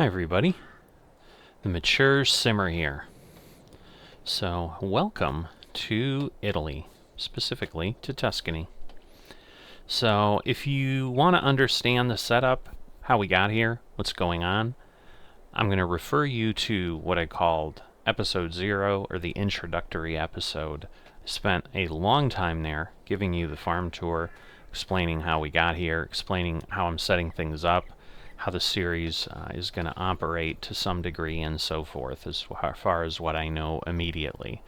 Hi everybody, the Mature Simmer here. So, welcome to Italy, specifically to Tuscany. So, if you want to understand the setup, how we got here, what's going on, I'm going to refer you to what I called episode 0, or the introductory episode. I spent a long time there giving you the farm tour, explaining how we got here, explaining how I'm setting things up, how the series is going to operate to some degree, and so forth, as far as what I know immediately.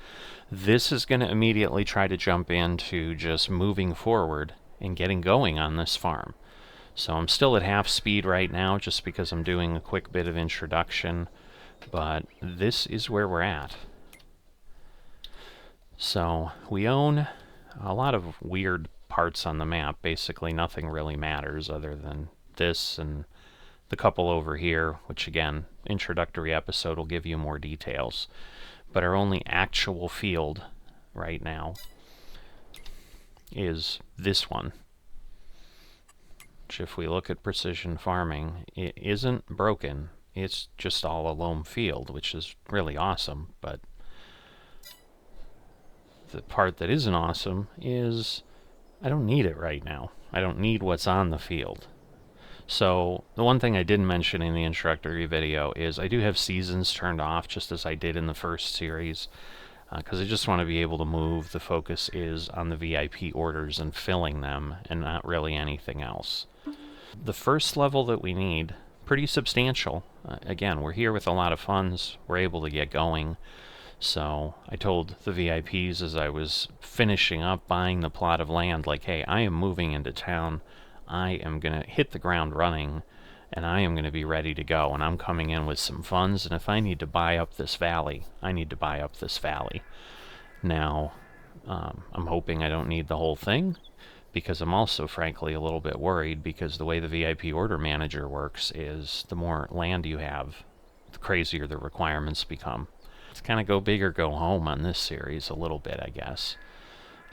This is going to immediately try to jump into just moving forward and getting going on this farm. So I'm still at half speed right now, just because I'm doing a quick bit of introduction, but this is where we're at. So we own a lot of weird parts on the map. Basically nothing really matters other than this and the couple over here, which again, introductory episode will give you more details. But our only actual field right now is this one, which if we look at precision farming, it isn't broken. It's just all a loam field, which is really awesome, but the part that isn't awesome is I don't need it right now. I don't need what's on the field. So the one thing I didn't mention in the introductory video is I do have seasons turned off, just as I did in the first series, because I just want to be able to move. The focus is on the VIP orders and filling them, and not really anything else. The first level that we need, pretty substantial. Again, we're here with a lot of funds. We're able to get going. So I told the VIPs as I was finishing up buying the plot of land, like, hey, I am moving into town. I am going to hit the ground running, and I am going to be ready to go. And I'm coming in with some funds, and if I need to buy up this valley, I need to buy up this valley. Now, I'm hoping I don't need the whole thing, because I'm also, frankly, a little bit worried, because the way the VIP order manager works is the more land you have, the crazier the requirements become. It's kind of go big or go home on this series a little bit, I guess.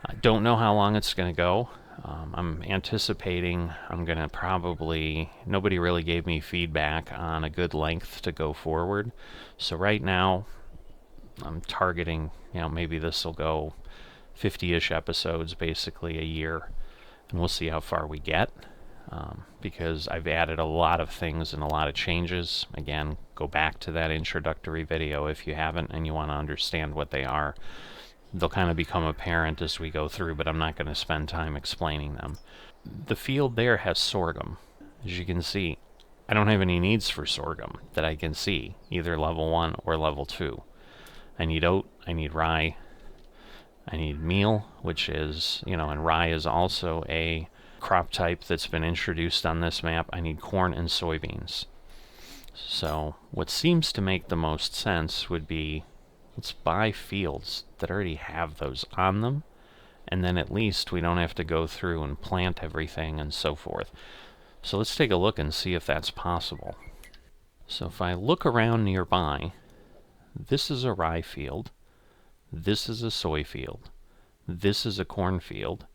I don't know how long it's going to go. I'm anticipating I'm going to probably... Nobody really gave me feedback on a good length to go forward. So right now, I'm targeting, maybe this will go 50-ish episodes, basically a year. And we'll see how far we get. Because I've added a lot of things and a lot of changes. Again, go back to that introductory video if you haven't and you want to understand what they are. They'll kind of become apparent as we go through, but I'm not going to spend time explaining them. The field there has sorghum. As you can see, I don't have any needs for sorghum that I can see, either level 1 or level 2. I need oat, I need rye, I need meal, which is, and rye is also a crop type that's been introduced on this map. I need corn and soybeans. So what seems to make the most sense would be, let's buy fields that already have those on them, and then at least we don't have to go through and plant everything and so forth. So let's take a look and see if that's possible. So if I look around nearby, this is a rye field, this is a soy field, this is a corn field,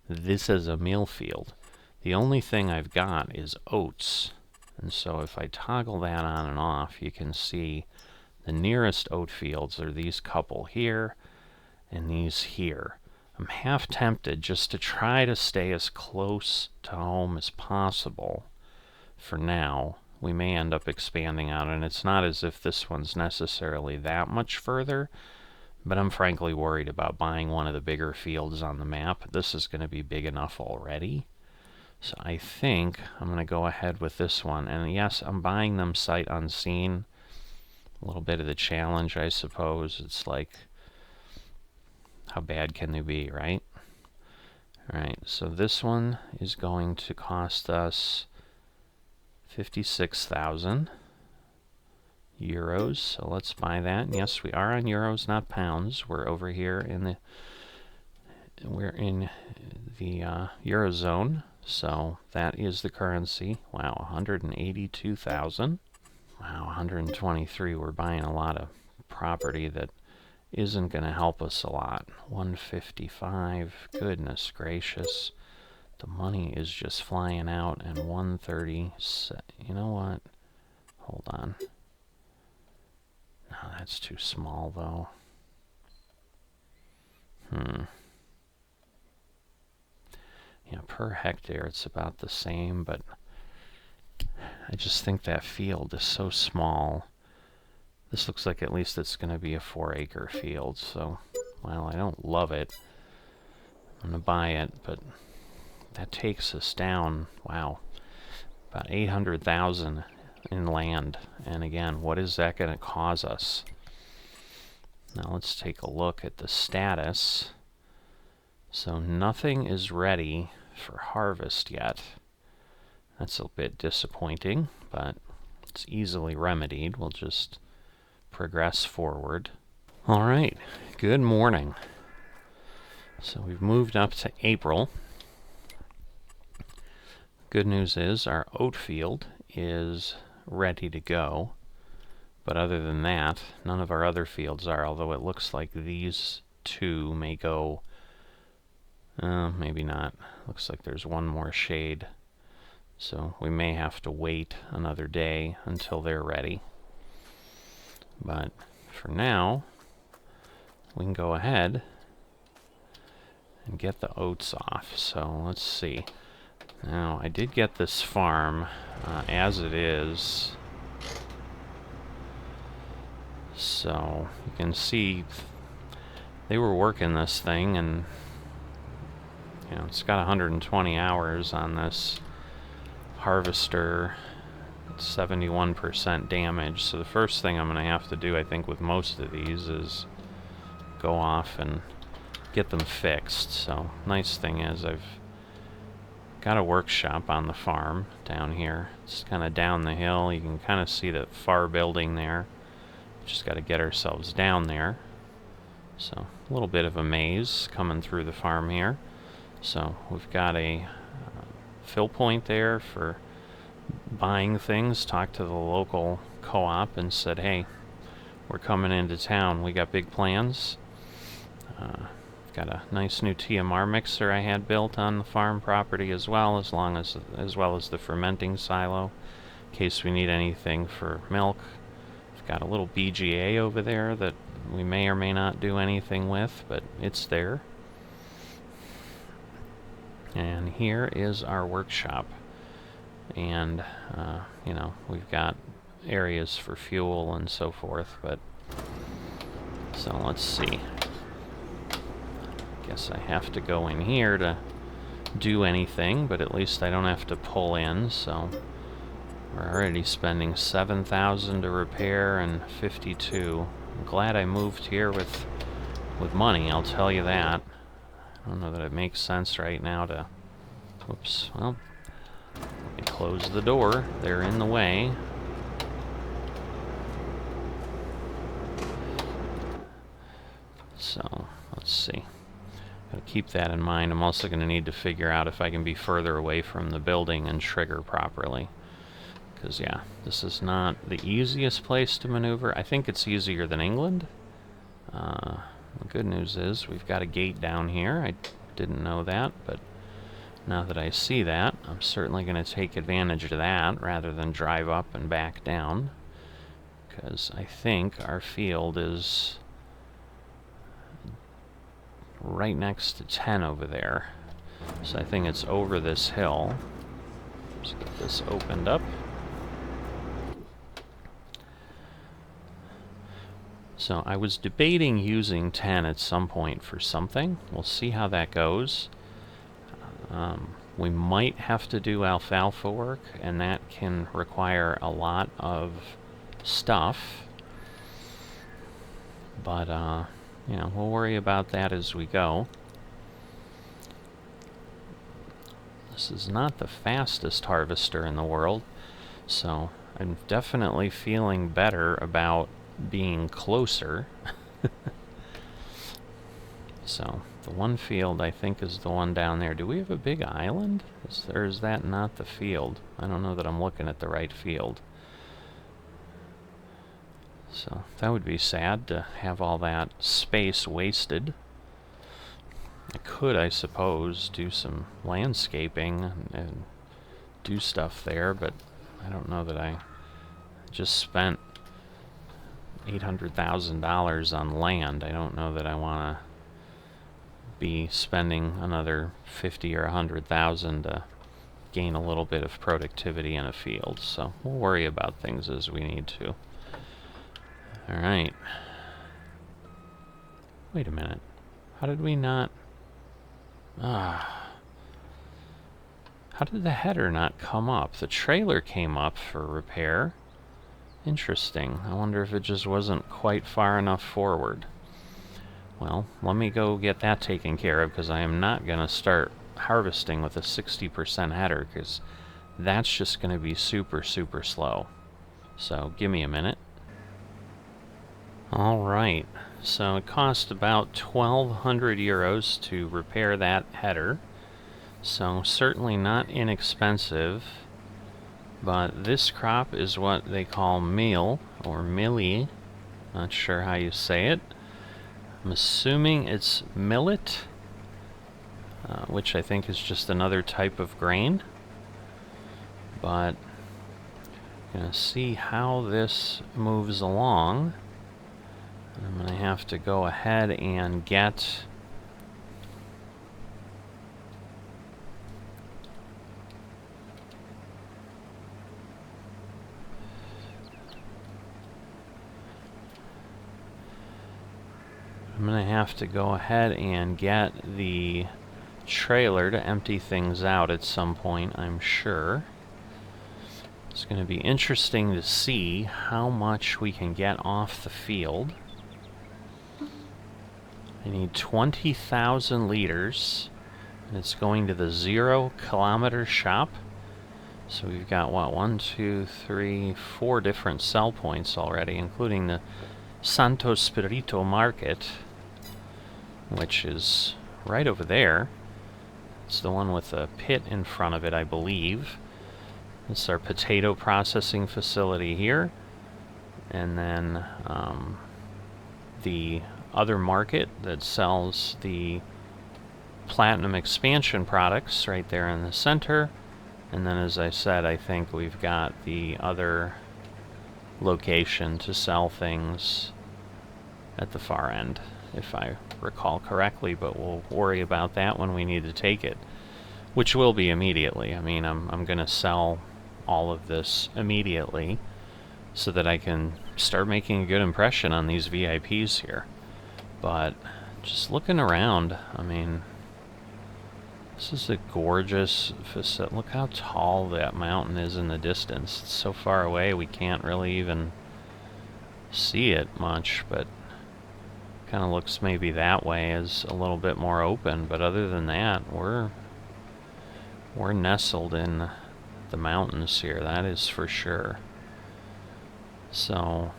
this is a meal field. The only thing I've got is oats. And so if I toggle that on and off, you can see the nearest oat fields are these couple here and these here. I'm half tempted just to try to stay as close to home as possible for now. We may end up expanding out, and it's not as if this one's necessarily that much further, but I'm frankly worried about buying one of the bigger fields on the map. This is going to be big enough already. So I think I'm going to go ahead with this one. And yes, I'm buying them sight unseen. A little bit of the challenge, I suppose. It's like, how bad can they be, right? Alright, so this one is going to cost us 56,000 euros. So let's buy that. And yes, we are on euros, not pounds. We're over here in the Eurozone. So that is the currency. Wow, 182,000. Wow, 123. We're buying a lot of property that isn't going to help us a lot. 155. Goodness gracious. The money is just flying out. And 130. You know what? Hold on. No, that's too small, though. Yeah, per hectare it's about the same, but I just think that field is so small. This looks like at least it's going to be a 4-acre field, so, well, I don't love it. I'm going to buy it, but that takes us down, wow, about 800,000 in land. And again, what is that going to cause us? Now let's take a look at the status. So nothing is ready for harvest yet. That's a bit disappointing, but it's easily remedied. We'll just progress forward. All right, good morning. So we've moved up to April. Good news is our oat field is ready to go. But other than that, none of our other fields are, although it looks like these two may go, maybe not. Looks like there's one more shade. So we may have to wait another day until they're ready. But for now, we can go ahead and get the oats off. So let's see. Now, I did get this farm as it is. So you can see they were working this thing, and you know, it's got 120 hours on this harvester. It's 71% damage. So the first thing I'm going to have to do, I think, with most of these is go off and get them fixed. So nice thing is I've got a workshop on the farm down here. It's kind of down the hill. You can kind of see the far building there. Just got to get ourselves down there. So a little bit of a maze coming through the farm here. So we've got a fill point there for buying things. Talked to the local co-op and said, hey, we're coming into town. We got big plans. Got a nice new TMR mixer I had built on the farm property as well as the fermenting silo in case we need anything for milk. We've got a little BGA over there that we may or may not do anything with, but it's there. And here is our workshop. And, you know, we've got areas for fuel and so forth, but so let's see. Guess I have to go in here to do anything, but at least I don't have to pull in, so we're already spending 7,000 to repair and 52. I'm glad I moved here with money, I'll tell you that. I don't know that it makes sense right now to... Whoops, well, let me close the door. They're in the way. So, let's see. Gotta keep that in mind. I'm also going to need to figure out if I can be further away from the building and trigger properly. Because, yeah, this is not the easiest place to maneuver. I think it's easier than England. The good news is we've got a gate down here. I didn't know that, but now that I see that, I'm certainly going to take advantage of that rather than drive up and back down. Because I think our field is right next to 10 over there. So I think it's over this hill. Let's get this opened up. So I was debating using 10 at some point for something. We'll see how that goes. We might have to do alfalfa work, and that can require a lot of stuff. But, you know, we'll worry about that as we go. This is not the fastest harvester in the world, so I'm definitely feeling better about being closer. So, the one field I think is the one down there. Do we have a big island? Or is that not the field? I don't know that I'm looking at the right field. So, that would be sad to have all that space wasted. I could, I suppose, do some landscaping and do stuff there, but I don't know that I just spent $800,000 on land. I don't know that I want to be spending another 50 or 100,000 to gain a little bit of productivity in a field. So we'll worry about things as we need to. All right. Wait a minute. How did we not... How did the header not come up? The trailer came up for repair. Interesting. I wonder if it just wasn't quite far enough forward. Well, let me go get that taken care of, because I am not going to start harvesting with a 60% header, because that's just going to be super, super slow. So give me a minute. Alright, so it cost about 1,200 euros to repair that header. So certainly not inexpensive. But this crop is what they call meal, or millie. Not sure how you say it. I'm assuming it's millet, which I think is just another type of grain. But I'm going to see how this moves along. I'm going to have to go ahead and get... I'm going to have to go ahead and get the trailer to empty things out at some point, I'm sure. It's going to be interesting to see how much we can get off the field. I need 20,000 liters, and it's going to the 0 kilometer shop. So we've got, what, 1, 2, 3, 4 different sell points already, including the Santo Spirito Market, which is right over there. It's the one with a pit in front of it, I believe. It's our potato processing facility here. And then the other market that sells the Platinum expansion products right there in the center. And then, as I said, I think we've got the other location to sell things at the far end, if I recall correctly, but we'll worry about that when we need to take it, which will be immediately. I mean, I'm going to sell all of this immediately so that I can start making a good impression on these VIPs here. But just looking around, I mean, this is a gorgeous facility. Look how tall that mountain is in the distance. It's so far away we can't really even see it much, but kind of looks maybe that way is a little bit more open. But other than that, we're nestled in the mountains here, that is for sure. So,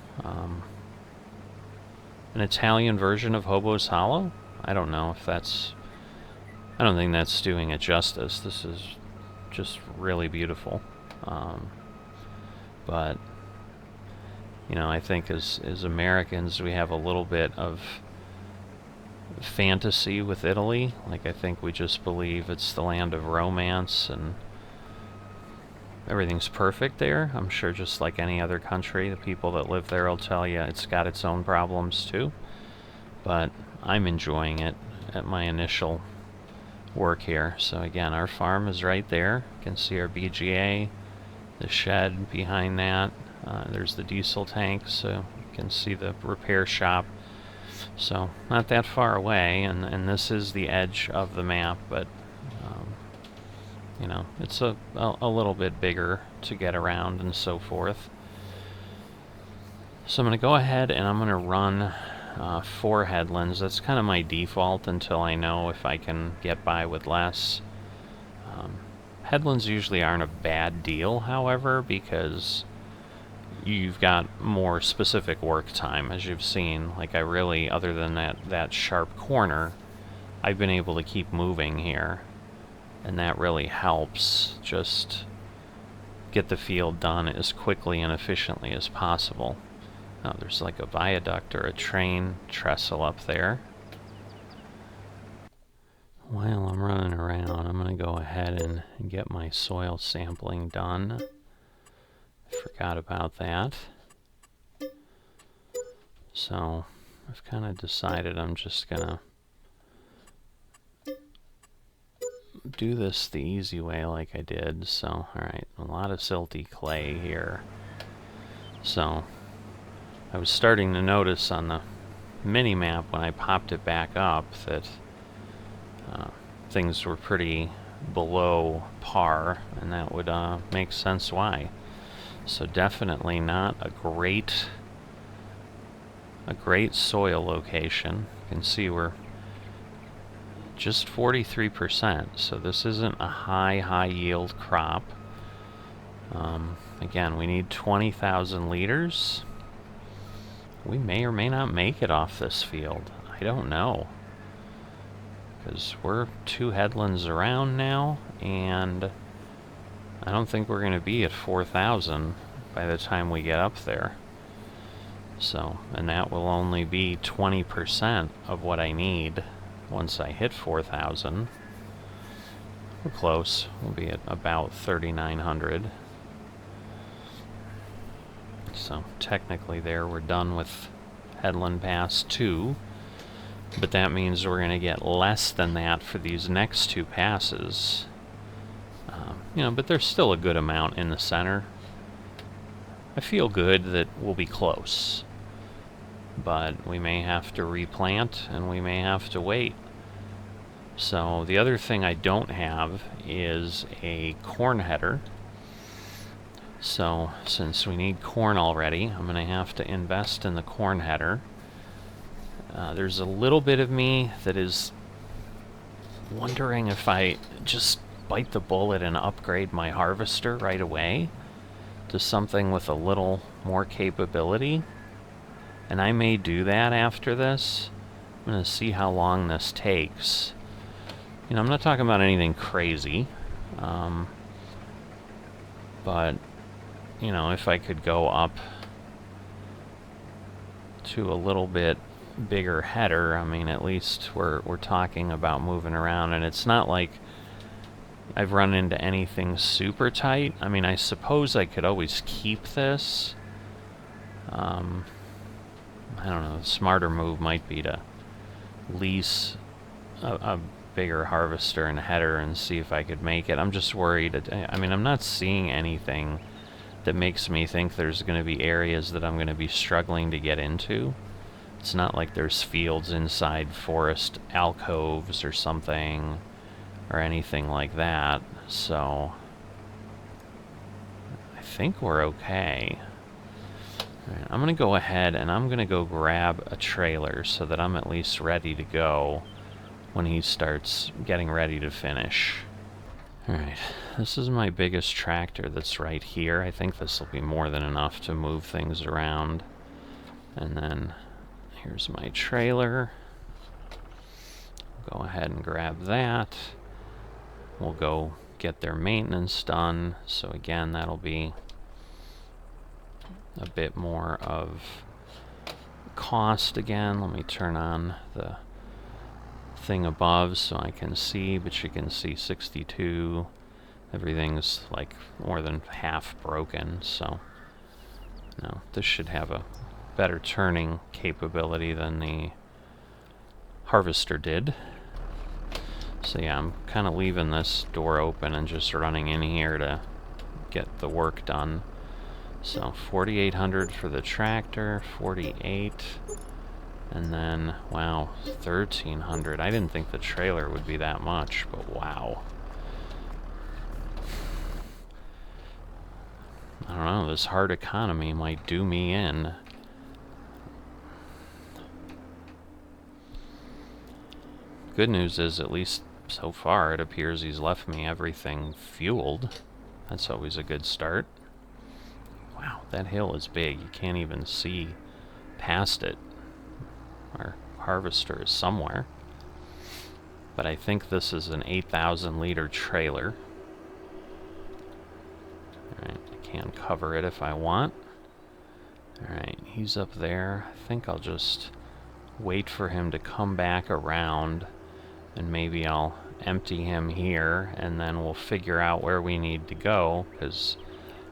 an Italian version of Hobo's Hollow? I don't know if that's... I don't think that's doing it justice. This is just really beautiful. But, you know, I think as Americans, we have a little bit of fantasy with Italy. Like, I think we just believe it's the land of romance and everything's perfect there. I'm sure just like any other country, the people that live there will tell you it's got its own problems too. But I'm enjoying it at my initial work here. So again, our farm is right there. You can see our BGA, the shed behind that. There's the diesel tank, so you can see the repair shop. So not that far away, and this is the edge of the map, but you know, it's a little bit bigger to get around and so forth. So I'm going to go ahead and I'm going to run 4 headlands. That's kind of my default until I know if I can get by with less. Headlands usually aren't a bad deal, however, because you've got more specific work time, as you've seen. Like, I really, other than that sharp corner, I've been able to keep moving here, and that really helps just get the field done as quickly and efficiently as possible. Oh, there's like a viaduct or a train trestle up there. While I'm running around, I'm going to go ahead and get my soil sampling done. Forgot about that. So I've kind of decided I'm just gonna do this the easy way like I did. So, alright, a lot of silty clay here. So I was starting to notice on the mini-map when I popped it back up that things were pretty below par, and that would make sense why. So definitely not a great soil location. You can see we're just 43%, so this isn't a high yield crop. Again, we need 20,000 liters. We may or may not make it off this field. I don't know. Because we're 2 headlands around now, and I don't think we're going to be at 4,000 by the time we get up there. So, and that will only be 20% of what I need once I hit 4,000. We're close. We'll be at about 3,900. So technically there we're done with Headland Pass 2, but that means we're going to get less than that for these next 2 passes. You know, but there's still a good amount in the center. I feel good that we'll be close, but we may have to replant and we may have to wait. So the other thing I don't have is a corn header. So since we need corn already, I'm going to have to invest in the corn header. There's a little bit of me that is wondering if I just bite the bullet and upgrade my harvester right away to something with a little more capability. And I may do that after this. I'm going to see how long this takes. You know, I'm not talking about anything crazy. But, you know, if I could go up to a little bit bigger header, I mean, at least we're talking about moving around, and it's not like I've run into anything super tight. I mean, I suppose I could always keep this. I don't know, the smarter move might be to lease a bigger harvester and header and see if I could make it. I'm just worried. I mean, I'm not seeing anything that makes me think there's going to be areas that I'm going to be struggling to get into. It's not like there's fields inside forest alcoves or something or anything like that. So I think we're okay. All right, I'm going to go ahead and I'm going to go grab a trailer so that I'm at least ready to go when he starts getting ready to finish. Alright, this is my biggest tractor that's right here. I think this will be more than enough to move things around. And then here's my trailer. Go ahead and grab that. We'll go get their maintenance done. So again, that'll be a bit more of cost again. Let me turn on the thing above so I can see, but you can see 62. Everything's like more than half broken, so no, this should have a better turning capability than the harvester did. So yeah, I'm kind of leaving this door open and just running in here to get the work done. So 4,800 for the tractor, 48. And then, wow, 1,300. I didn't think the trailer would be that much, but wow. I don't know, this hard economy might do me in. Good news is, at least so far, it appears he's left me everything fueled. That's always a good start. Wow, that hill is big. You can't even see past it. Our harvester is somewhere. But I think this is an 8,000 liter trailer. Alright, I can cover it if I want. Alright, he's up there. I think I'll just wait for him to come back around, and maybe I'll empty him here, and then we'll figure out where we need to go, because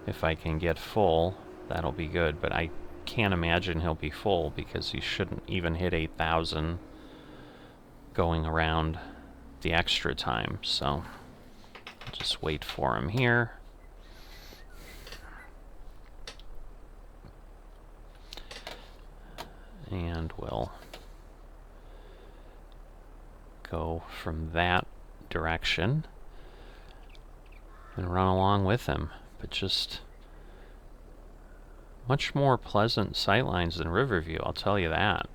if I can get full, that'll be good. But I can't imagine he'll be full because he shouldn't even hit 8,000 going around the extra time. So I'll just wait for him here. And we'll go from that direction and run along with him. But just much more pleasant sightlines than Riverview, I'll tell you that.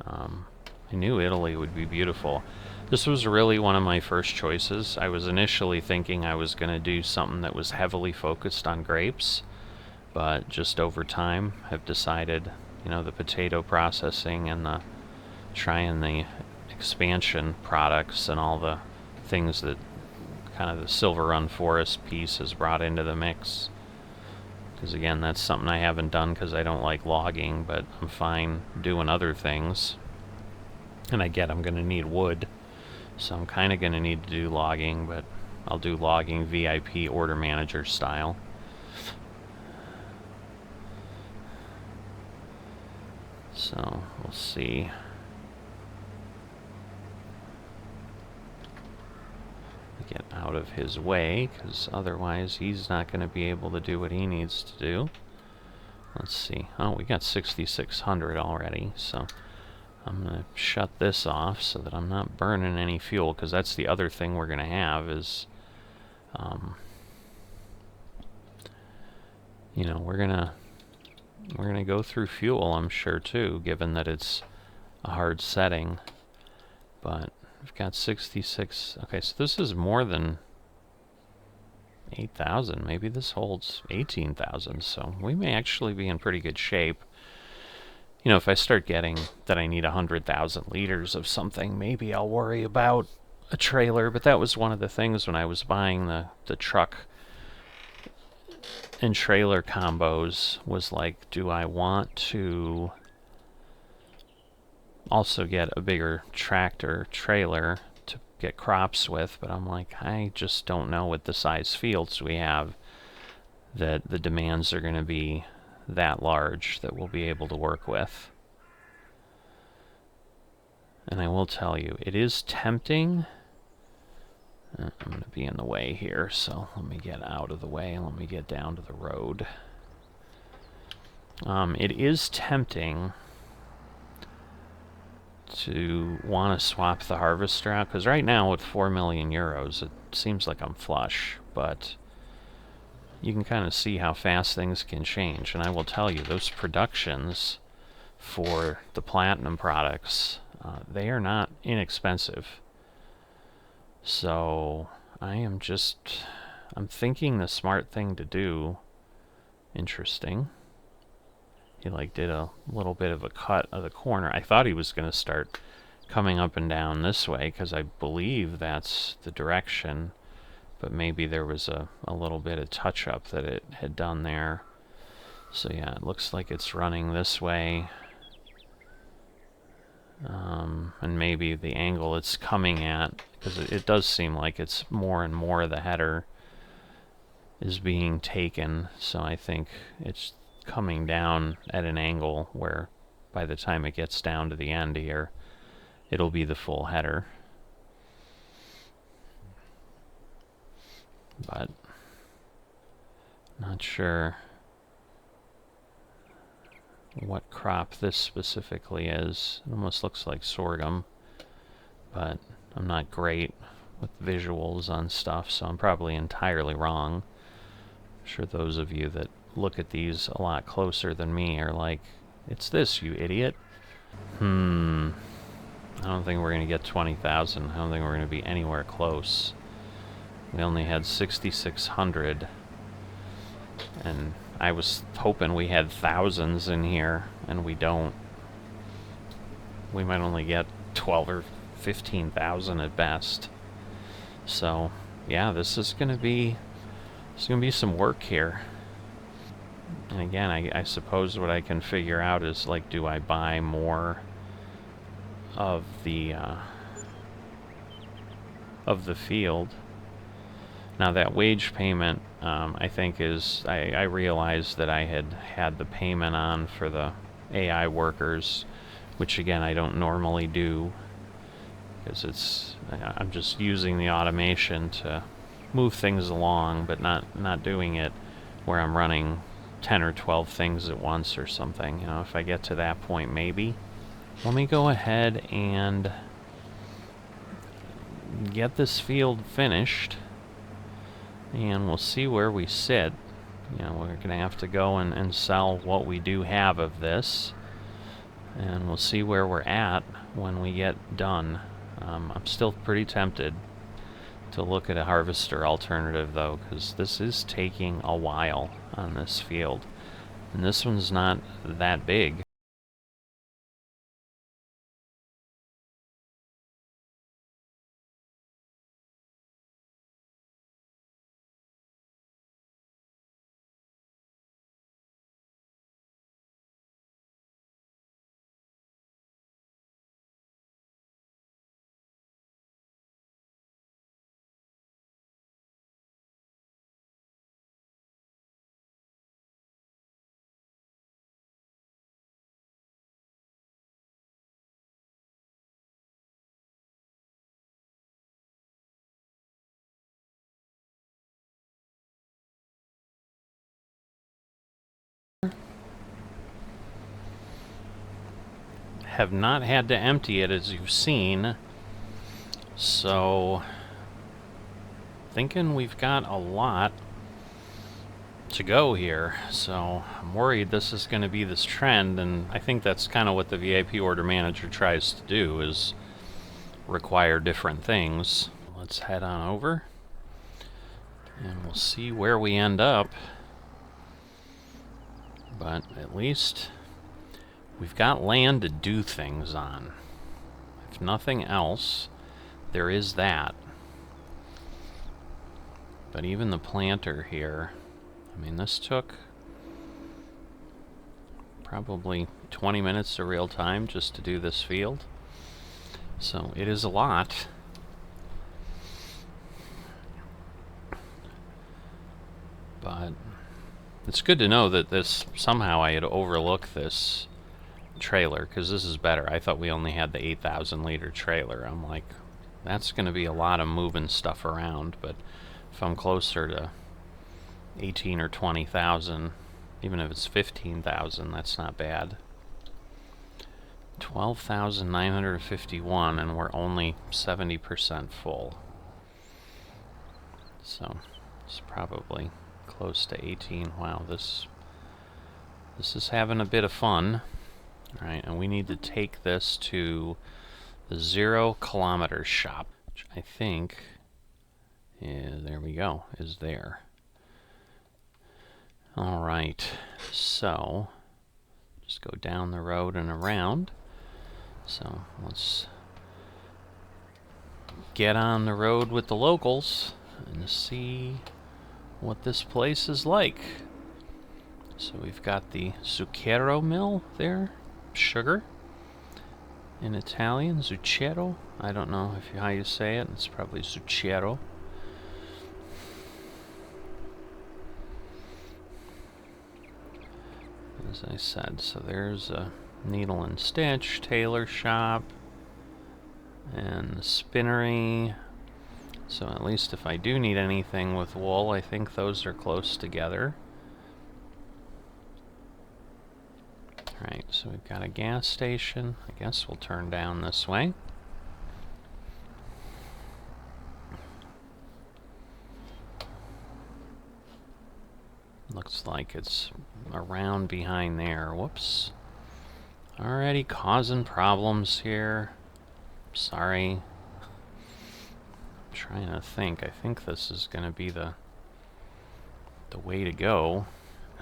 I knew Italy would be beautiful. This was really one of my first choices. I was initially thinking I was going to do something that was heavily focused on grapes, but just over time have decided, you know, the potato processing and the trying the expansion products and all the things that kind of the Silver Run Forest piece has brought into the mix. Because again, that's something I haven't done because I don't like logging, but I'm fine doing other things. And I get I'm going to need wood, so I'm kind of going to need to do logging, but I'll do logging VIP order manager style. So we'll see. Get out of his way, because otherwise he's not going to be able to do what he needs to do. Let's see. Oh, we got 6,600 already, so I'm going to shut this off so that I'm not burning any fuel, because that's the other thing we're going to have is, you know, we're gonna go through fuel, I'm sure, too, given that it's a hard setting. But we've got 66. Okay, so this is more than 8,000. Maybe this holds 18,000, so we may actually be in pretty good shape. You know, if I start getting that I need 100,000 liters of something, maybe I'll worry about a trailer. But that was one of the things when I was buying the truck and trailer combos, was like, do I want to also get a bigger tractor trailer to get crops with? But I'm like, I just don't know with the size fields we have that the demands are going to be that large that we'll be able to work with. And I will tell you, it is tempting. I'm going to be in the way here, so let me get out of the way and let me get down to the road. It is tempting to want to swap the harvester out, because right now with 4 million euros, it seems like I'm flush, but you can kind of see how fast things can change. And I will tell you, those productions for the platinum products, they are not inexpensive. So I'm thinking the smart thing to do. Interesting. He like did a little bit of a cut of the corner. I thought he was going to start coming up and down this way, because I believe that's the direction. But maybe there was a little bit of touch-up that it had done there. So yeah, it looks like it's running this way. And maybe the angle it's coming at, because it does seem like it's more and more the header is being taken. So I think it's coming down at an angle where by the time it gets down to the end here, it'll be the full header. But not sure what crop this specifically is. It almost looks like sorghum, but I'm not great with visuals on stuff, so I'm probably entirely wrong. I'm sure those of you that look at these a lot closer than me are like, it's this, you idiot. I don't think we're going to get 20,000. I don't think we're going to be anywhere close. We only had 6,600, and I was hoping we had thousands in here, and we don't. We might only get 12 or 15,000 at best. So, yeah, this is going to be some work here. And again, I suppose what I can figure out is, like, do I buy more of the field? Now that wage payment, I think is I realized that I had the payment on for the AI workers, which again I don't normally do, because I'm just using the automation to move things along, but not doing it where I'm running 10 or 12 things at once or something. You know, if I get to that point, maybe. Let me go ahead and get this field finished, and we'll see where we sit. You know, we're going to have to go and sell what we do have of this, and we'll see where we're at when we get done. I'm still pretty tempted to look at a harvester alternative, though, because this is taking a while on this field, and this one's not that big. Have not had to empty it, as you've seen, so thinking we've got a lot to go here. So I'm worried this is going to be this trend, and I think that's kind of what the VIP order manager tries to do, is require different things. Let's head on over and we'll see where we end up, but at least we've got land to do things on. If nothing else, there is that. But even the planter here, I mean, this took probably 20 minutes of real time just to do this field. So it is a lot. But it's good to know that this, somehow I had overlooked this trailer, because this is better. I thought we only had the 8,000 liter trailer. I'm like, that's going to be a lot of moving stuff around, but if I'm closer to 18 or 20,000, even if it's 15,000, that's not bad. 12,951, and we're only 70% full. So it's probably close to 18. Wow, this is having a bit of fun. All right, and we need to take this to the 0 kilometer shop, which I think is, there we go, is there. All right, so just go down the road and around. So let's get on the road with the locals and see what this place is like. So we've got the zucchero mill there, sugar in Italian, zucchero. I don't know how you say it. It's probably zucchero. As I said, so there's a needle and stitch, tailor shop, and the spinnery. So at least if I do need anything with wool, I think those are close together. Alright, so we've got a gas station. I guess we'll turn down this way. Looks like it's around behind there. Whoops. Already causing problems here. Sorry. I'm trying to think. I think this is going to be the way to go.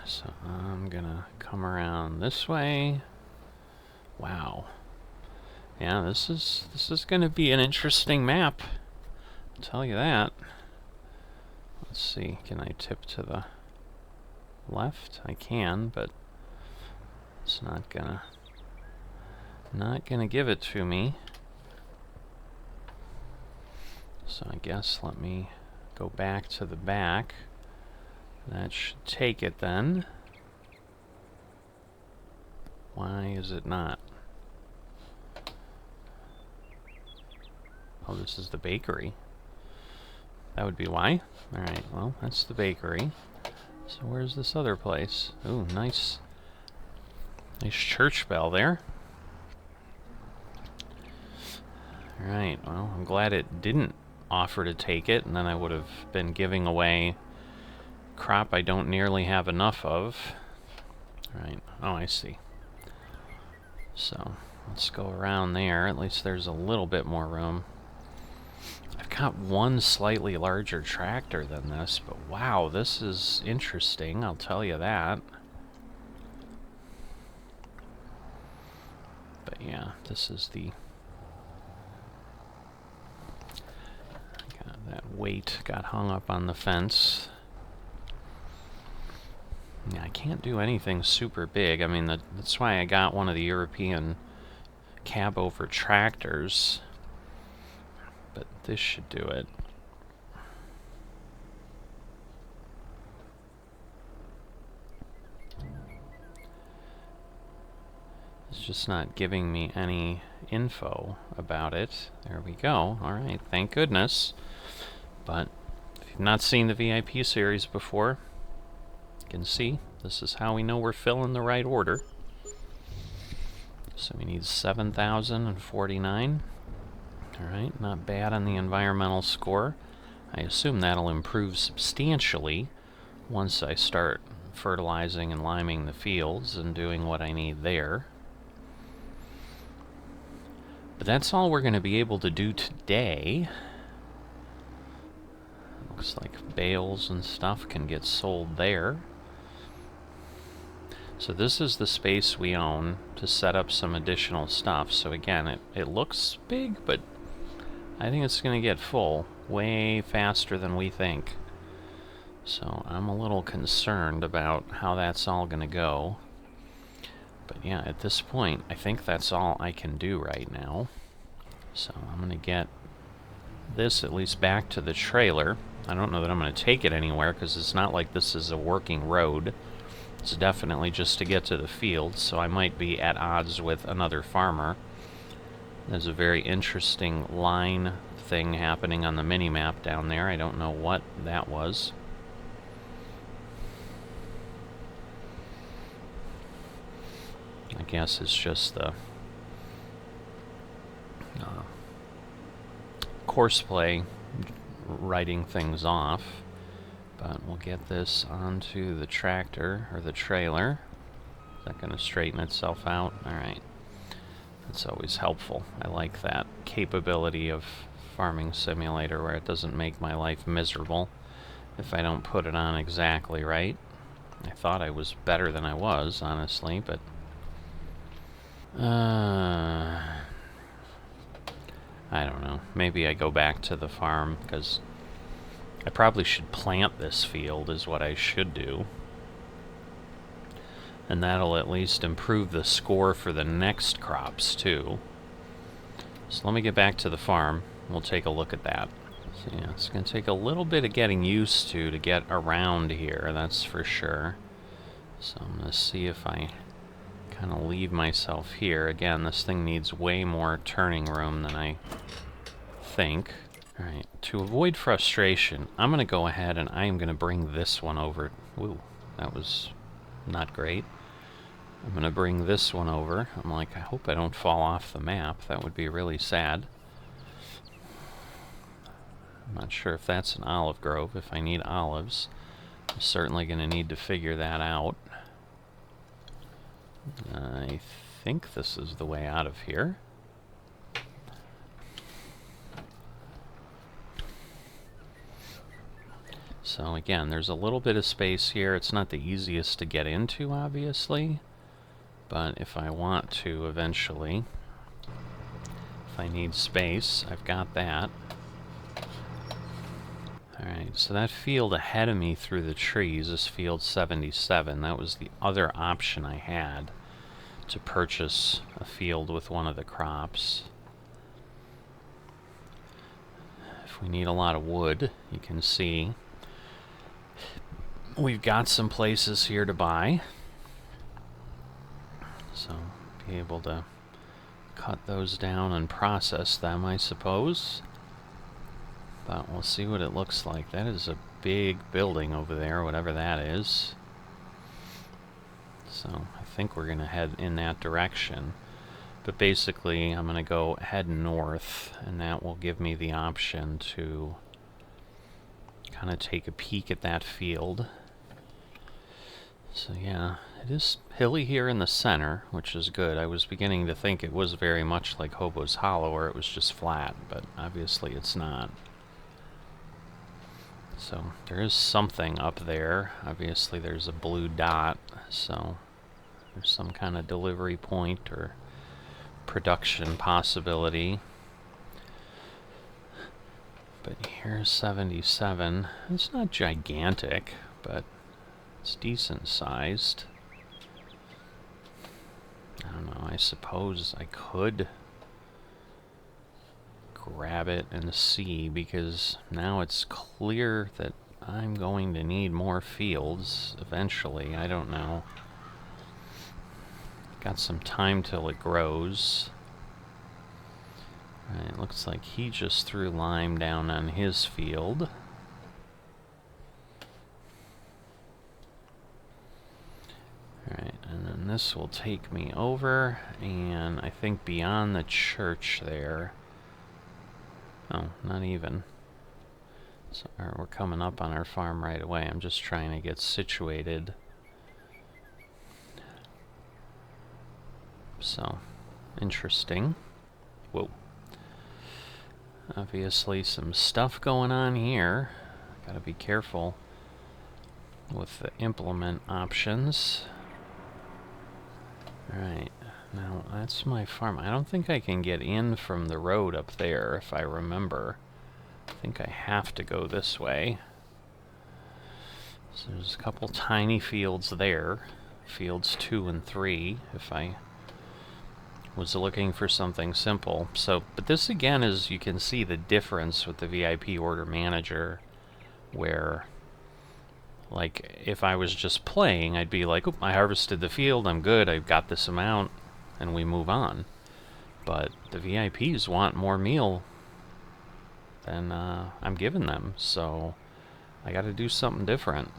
So I'm going to come around this way. Wow. Yeah, this is going to be an interesting map. I'll tell you that. Let's see. Can I tip to the left? I can, but it's not gonna give it to me. So I guess let me go back to the back. That should take it then. Why is it not? Oh, this is the bakery. That would be why. Alright, well, that's the bakery. So where's this other place? Ooh, nice. Nice church bell there. Alright, well, I'm glad it didn't offer to take it, and then I would have been giving away crop I don't nearly have enough of. Alright, oh, I see. So, let's go around there. At least there's a little bit more room. I've got one slightly larger tractor than this, but wow, this is interesting, I'll tell you that. But yeah, this is the... that weight got hung up on the fence. Yeah, I can't do anything super big. I mean, that's why I got one of the European cab-over tractors. But this should do it. It's just not giving me any info about it. There we go. Alright, thank goodness. But if you've not seen the VIP series before, you can see this is how we know we're filling the right order. So we need 7,049. Alright, not bad on the environmental score. I assume that'll improve substantially once I start fertilizing and liming the fields and doing what I need there. But that's all we're going to be able to do today. Looks like bales and stuff can get sold there. So this is the space we own to set up some additional stuff. So again, it looks big, but I think it's going to get full way faster than we think. So I'm a little concerned about how that's all going to go. But yeah, at this point, I think that's all I can do right now. So I'm going to get this at least back to the trailer. I don't know that I'm going to take it anywhere because it's not like this is a working road. It's definitely just to get to the field, so I might be at odds with another farmer. There's a very interesting line thing happening on the mini-map down there. I don't know what that was. I guess it's just the courseplay writing things off. But we'll get this onto the tractor, or the trailer. Is that going to straighten itself out? Alright. That's always helpful. I like that capability of Farming Simulator where it doesn't make my life miserable if I don't put it on exactly right. I thought I was better than I was, honestly, but... I don't know. Maybe I go back to the farm, because I probably should plant this field, is what I should do. And that'll at least improve the score for the next crops, too. So let me get back to the farm. We'll take a look at that. So yeah, it's going to take a little bit of getting used to get around here, that's for sure. So I'm going to see if I kind of leave myself here. Again, this thing needs way more turning room than I think. Alright, to avoid frustration, I'm going to go ahead and I am going to bring this one over. Ooh, that was not great. I'm going to bring this one over. I'm like, I hope I don't fall off the map. That would be really sad. I'm not sure if that's an olive grove, if I need olives. I'm certainly going to need to figure that out. I think this is the way out of here. So again, there's a little bit of space here. It's not the easiest to get into, obviously. But if I want to eventually, if I need space, I've got that. Alright, so that field ahead of me through the trees is field 77. That was the other option I had to purchase a field with one of the crops. If we need a lot of wood, you can see we've got some places here to buy. So, be able to cut those down and process them, I suppose. But we'll see what it looks like. That is a big building over there, whatever that is. So, I think we're going to head in that direction. But basically, I'm going to head north, and that will give me the option to kind of take a peek at that field. So yeah, it is hilly here in the center, which is good. I was beginning to think it was very much like Hobo's Hollow, where it was just flat, but obviously it's not. So there is something up there. Obviously there's a blue dot, so there's some kind of delivery point or production possibility. But here's 77. It's not gigantic, but it's decent sized. I don't know, I suppose I could grab it and see, because now it's clear that I'm going to need more fields eventually. I don't know. Got some time till it grows. Right, it looks like he just threw lime down on his field. Alright, and then this will take me over, and I think beyond the church there... Oh, not even. So, we're coming up on our farm right away. I'm just trying to get situated. So, interesting. Whoa. Obviously some stuff going on here. Gotta be careful with the implement options. Alright, now that's my farm. I don't think I can get in from the road up there, if I remember. I think I have to go this way. So there's a couple tiny fields there. Fields 2 and 3, if I was looking for something simple. So, but this again is, you can see the difference with the VIP order manager, where, like, if I was just playing, I'd be like, oh, I harvested the field, I'm good, I've got this amount, and we move on. But the VIPs want more meal than I'm giving them, so I gotta do something different.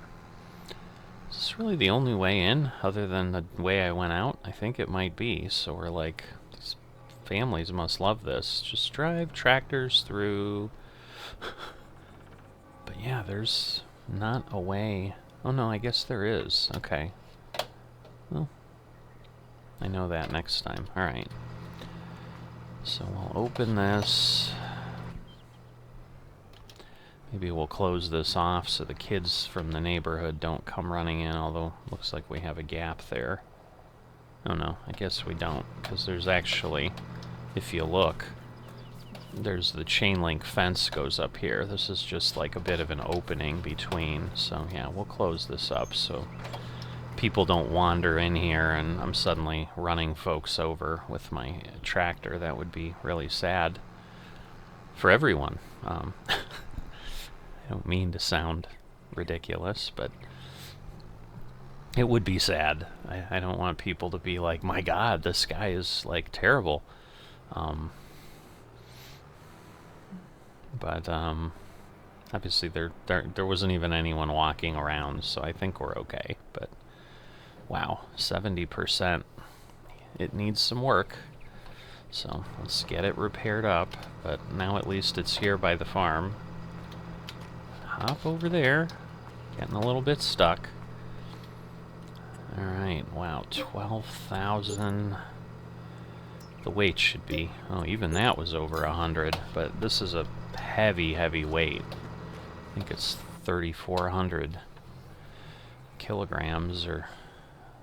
Is this really the only way in, other than the way I went out? I think it might be. So we're like, these families must love this. Just drive tractors through. But yeah, there's not a way. Oh no, I guess there is. Okay. Well, I know that next time. Alright. So we'll open this. Maybe we'll close this off so the kids from the neighborhood don't come running in, although it looks like we have a gap there. Oh no, I guess we don't, because there's actually, if you look, there's the chain link fence goes up here. This is just like a bit of an opening between, so yeah, we'll close this up so people don't wander in here and I'm suddenly running folks over with my tractor. That would be really sad for everyone. I don't mean to sound ridiculous, but it would be sad. I don't want people to be like, my God, this guy is like terrible. But obviously there wasn't even anyone walking around, so I think we're okay. But wow, 70%. It needs some work. So let's get it repaired up. But now at least it's here by the farm. Hop over there. Getting a little bit stuck. Alright, wow, 12,000. The weight should be, oh, even that was over 100, but this is a heavy, heavy weight. I think it's 3,400 kilograms or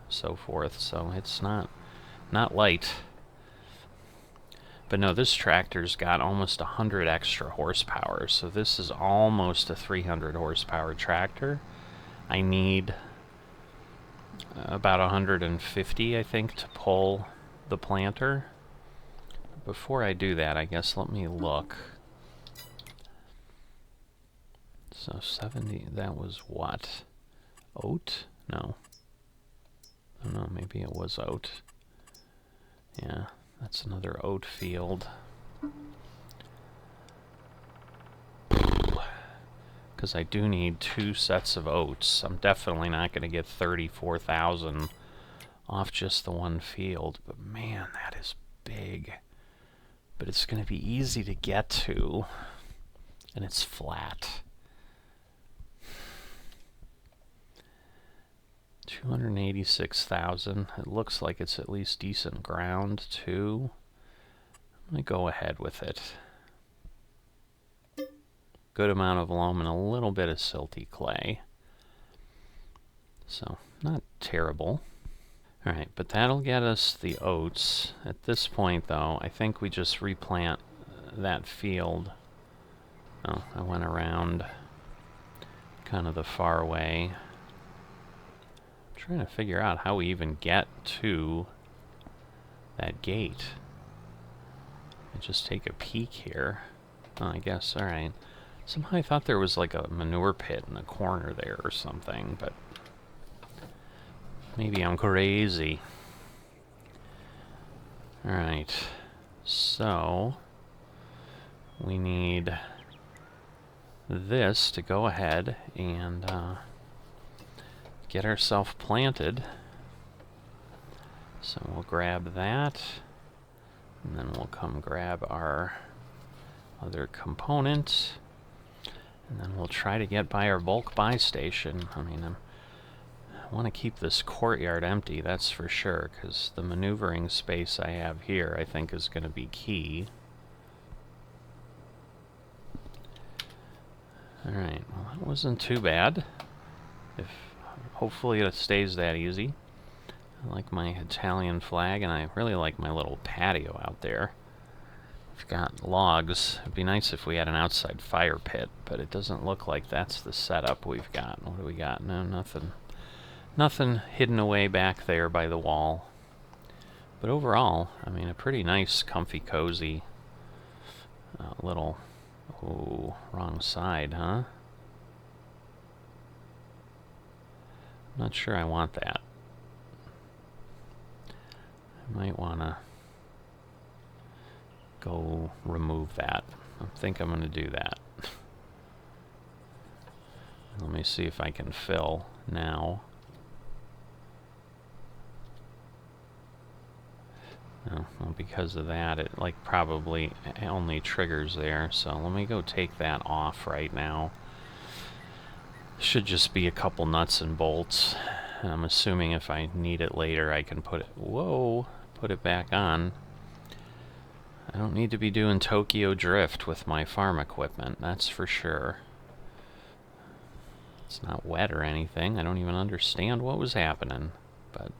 so forth, so it's not light. But no, this tractor's got almost 100 extra horsepower, so this is almost a 300 horsepower tractor. I need about 150, I think, to pull the planter. Before I do that, I guess let me look. So 70, that was what? Oat? No. I don't know, maybe it was oat. Yeah, that's another oat field. Because I do need 2 sets of oats. I'm definitely not going to get 34,000 off just the one field. But man, that is big. But it's going to be easy to get to. And it's flat. 286,000. It looks like it's at least decent ground, too. I'm going to go ahead with it. Good amount of loam and a little bit of silty clay. So, not terrible. Alright, but that'll get us the oats. At this point, though, I think we just replant that field. Oh, I went around kind of the far way. I'm trying to figure out how we even get to that gate. I just take a peek here. Oh, I guess, alright. Somehow I thought there was like a manure pit in the corner there or something, but maybe I'm crazy. Alright, so we need this to go ahead and get ourselves planted. So we'll grab that, and then we'll come grab our other component. And then we'll try to get by our bulk buy station. I mean, I want to keep this courtyard empty, that's for sure, because the maneuvering space I have here, I think, is going to be key. Alright, well, that wasn't too bad. Hopefully it stays that easy. I like my Italian flag, and I really like my little patio out there. We've got logs. It'd be nice if we had an outside fire pit, but it doesn't look like that's the setup we've got. What do we got? No, nothing. Nothing hidden away back there by the wall. But overall, I mean, a pretty nice, comfy, cozy little... Oh, wrong side, huh? I'm not sure I want that. I might want to go remove that. I think I'm going to do that. Let me see if I can fill now. Oh, well, because of that, it like probably only triggers there. So let me go take that off right now. Should just be a couple nuts and bolts. And I'm assuming if I need it later, I can put it. Whoa! Put it back on. I don't need to be doing Tokyo Drift with my farm equipment, that's for sure. It's not wet or anything. I don't even understand what was happening, but...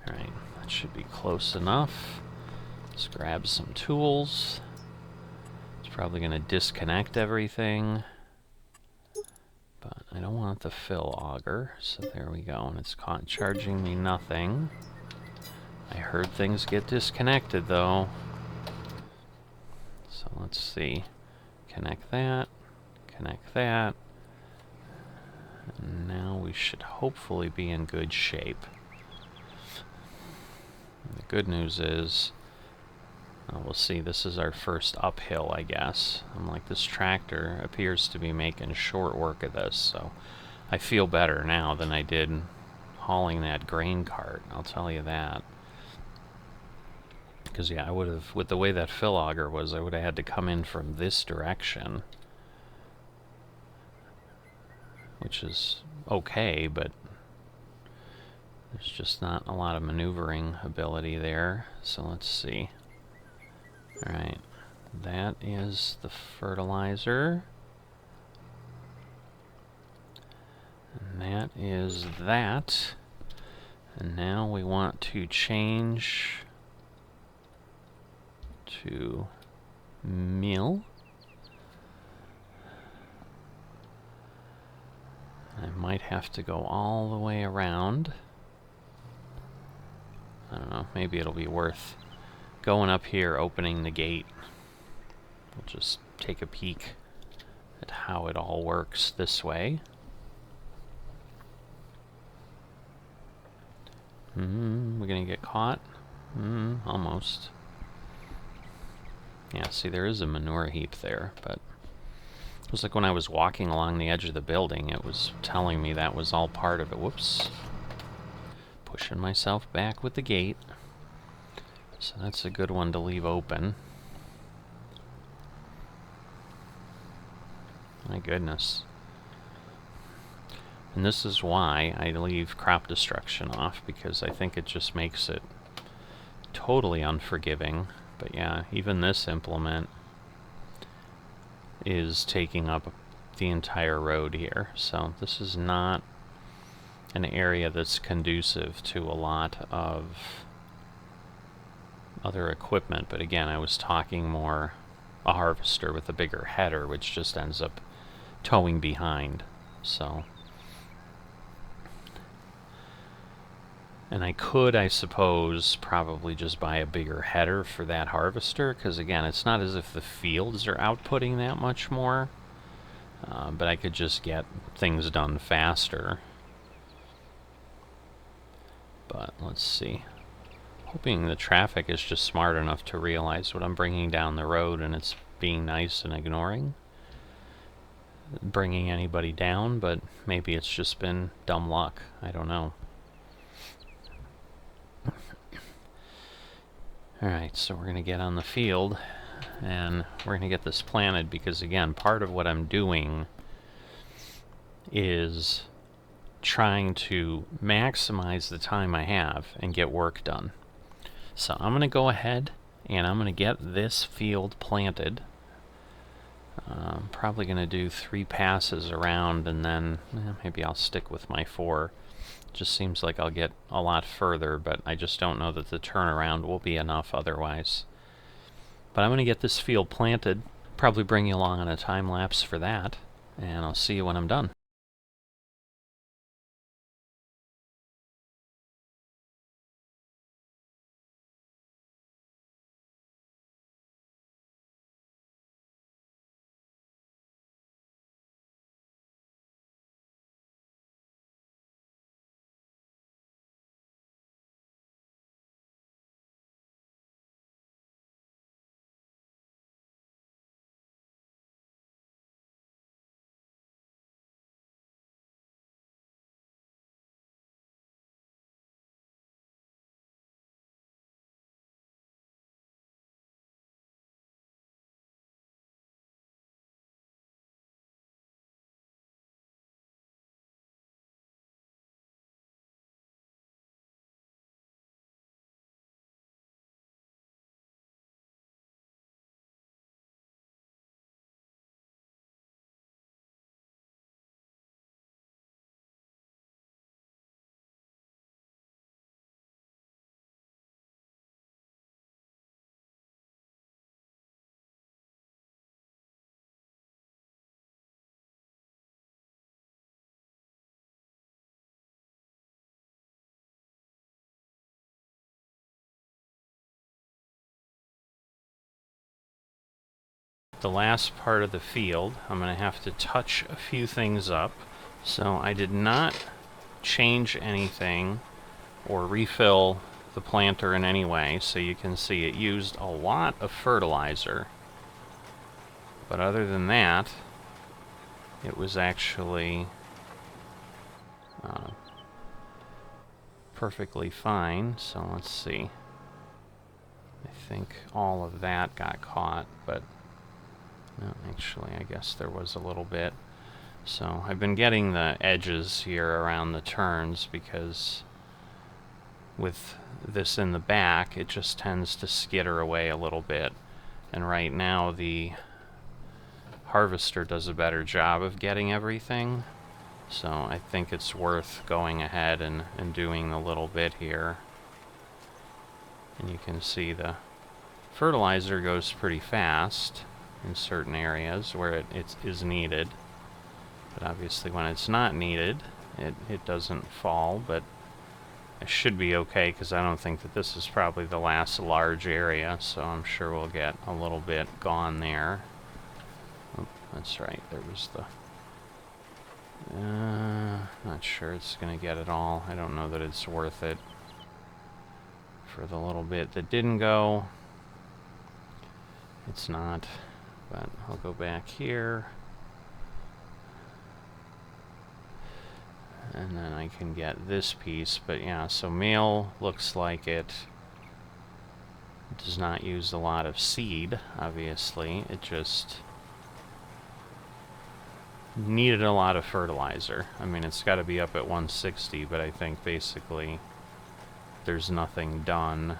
Alright, that should be close enough. Let's grab some tools. It's probably going to disconnect everything. But I don't want the fill auger, so there we go. And it's charging me nothing. I heard things get disconnected, though. So let's see. Connect that. Connect that. And now we should hopefully be in good shape. And the good news is, we'll see, this is our first uphill, I guess. I'm like, this tractor appears to be making short work of this, so I feel better now than I did hauling that grain cart, I'll tell you that. Because, yeah, I would have, with the way that fill auger was, I would have had to come in from this direction. Which is okay, but there's just not a lot of maneuvering ability there. So let's see. Alright, that is the fertilizer. And that is that. And now we want to change to meal. I might have to go all the way around. I don't know, maybe it'll be worth going up here, opening the gate. We'll just take a peek at how it all works this way. We're gonna get caught? Almost. Yeah, see, there is a manure heap there, but it was like when I was walking along the edge of the building, it was telling me that was all part of it. Whoops. Pushing myself back with the gate. So that's a good one to leave open. My goodness. And this is why I leave crop destruction off, because I think it just makes it totally unforgiving. But yeah, even this implement is taking up the entire road here. So this is not an area that's conducive to a lot of other equipment. But again, I was talking more a harvester with a bigger header, which just ends up towing behind. So, and I could, I suppose, probably just buy a bigger header for that harvester, because again, it's not as if the fields are outputting that much more, but I could just get things done faster. But let's see. Hoping the traffic is just smart enough to realize what I'm bringing down the road, and it's being nice and ignoring bringing anybody down, but maybe it's just been dumb luck. I don't know. Alright, so we're going to get on the field, and we're going to get this planted, because again, part of what I'm doing is trying to maximize the time I have and get work done. So I'm going to go ahead and I'm going to get this field planted. I'm probably going to do 3 passes around, and then maybe I'll stick with my 4. Just seems like I'll get a lot further, but I just don't know that the turnaround will be enough otherwise. But I'm going to get this field planted, probably bring you along on a time lapse for that, and I'll see you when I'm done. The last part of the field, I'm going to have to touch a few things up. So I did not change anything or refill the planter in any way, so you can see it used a lot of fertilizer. But other than that, it was actually perfectly fine. So let's see. I think all of that got caught, but no, actually I guess there was a little bit. So I've been getting the edges here around the turns, because with this in the back it just tends to skitter away a little bit, and right now the harvester does a better job of getting everything, so I think it's worth going ahead and doing a little bit here. And you can see the fertilizer goes pretty fast in certain areas where it is needed, but obviously when it's not needed it doesn't fall. But I should be okay, because I don't think that this is probably the last large area, so I'm sure we'll get a little bit gone there. that's right. There was the... not sure it's going to get it all. I don't know that it's worth it for the little bit that didn't go. It's not, but I'll go back here. And then I can get this piece, but yeah, so male looks like it does not use a lot of seed, obviously. It just needed a lot of fertilizer. I mean, it's got to be up at 160, but I think basically there's nothing done.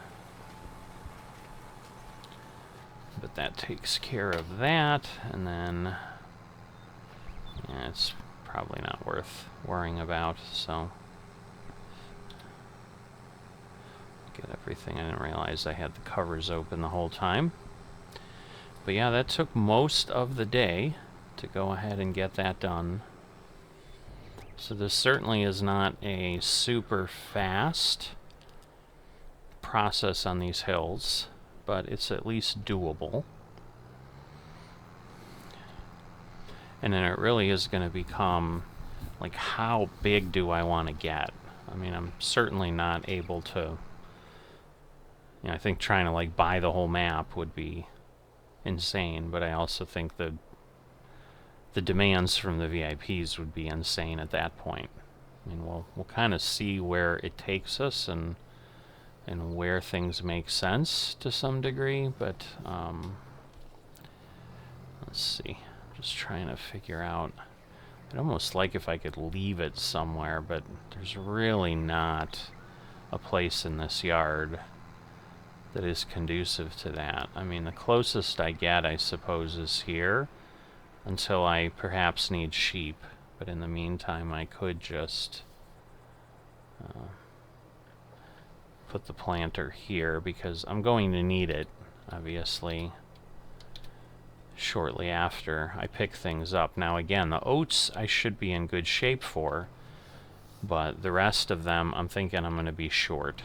But that takes care of that, and then yeah, it's probably not worth worrying about, so get everything. I didn't realize I had the covers open the whole time. But yeah, that took most of the day to go ahead and get that done. So this certainly is not a super fast process on these hills, but it's at least doable. And then it really is going to become, like, how big do I want to get? I mean, I'm certainly not able to, you know, I think trying to, like, buy the whole map would be insane, but I also think the demands from the VIPs would be insane at that point. I mean, we'll kind of see where it takes us and where things make sense to some degree, but let's see. Just trying to figure out. I'd almost like if I could leave it somewhere, but there's really not a place in this yard that is conducive to that. I mean, the closest I get, I suppose, is here, until I perhaps need sheep. But in the meantime, I could just put the planter here, because I'm going to need it, obviously, shortly after I pick things up. Now again, the oats I should be in good shape for, but the rest of them I'm thinking I'm going to be short.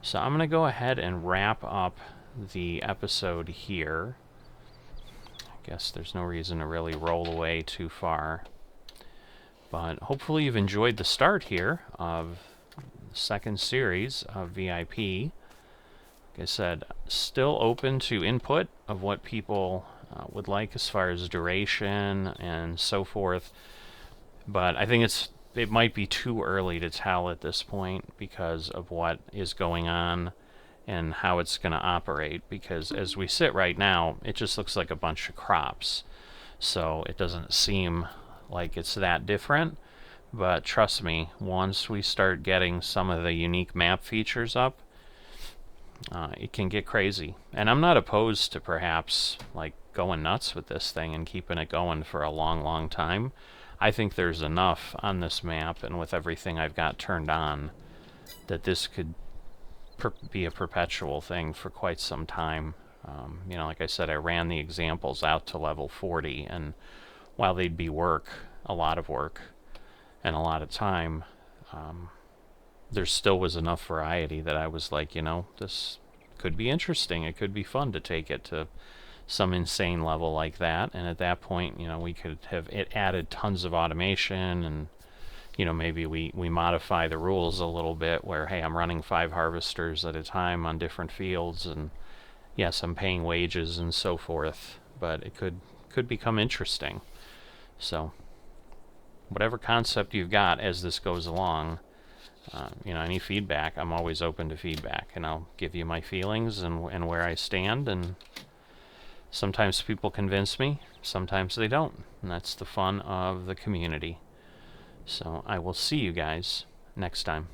So I'm going to go ahead and wrap up the episode here. I guess there's no reason to really roll away too far, but hopefully you've enjoyed the start here of the second series of VIP. Like I said, still open to input of what people would like as far as duration and so forth, but I think it might be too early to tell at this point because of what is going on and how it's going to operate, because as we sit right now, it just looks like a bunch of crops, so it doesn't seem like it's that different. But trust me, once we start getting some of the unique map features up, it can get crazy. And I'm not opposed to perhaps like going nuts with this thing and keeping it going for a long time. I think there's enough on this map and with everything I've got turned on that this could be a perpetual thing for quite some time. You know, like I said, I ran the examples out to level 40, and while they'd be a lot of work and a lot of time, there still was enough variety that I was like, you know, this could be interesting. It could be fun to take it to some insane level like that. And at that point, you know, we could have it added tons of automation, and you know, maybe we modify the rules a little bit where, hey, I'm running 5 harvesters at a time on different fields, and yes, I'm paying wages and so forth, but it could become interesting. So whatever concept you've got as this goes along, you know, any feedback, I'm always open to feedback, and I'll give you my feelings and where I stand. And sometimes people convince me, sometimes they don't, and that's the fun of the community. So I will see you guys next time.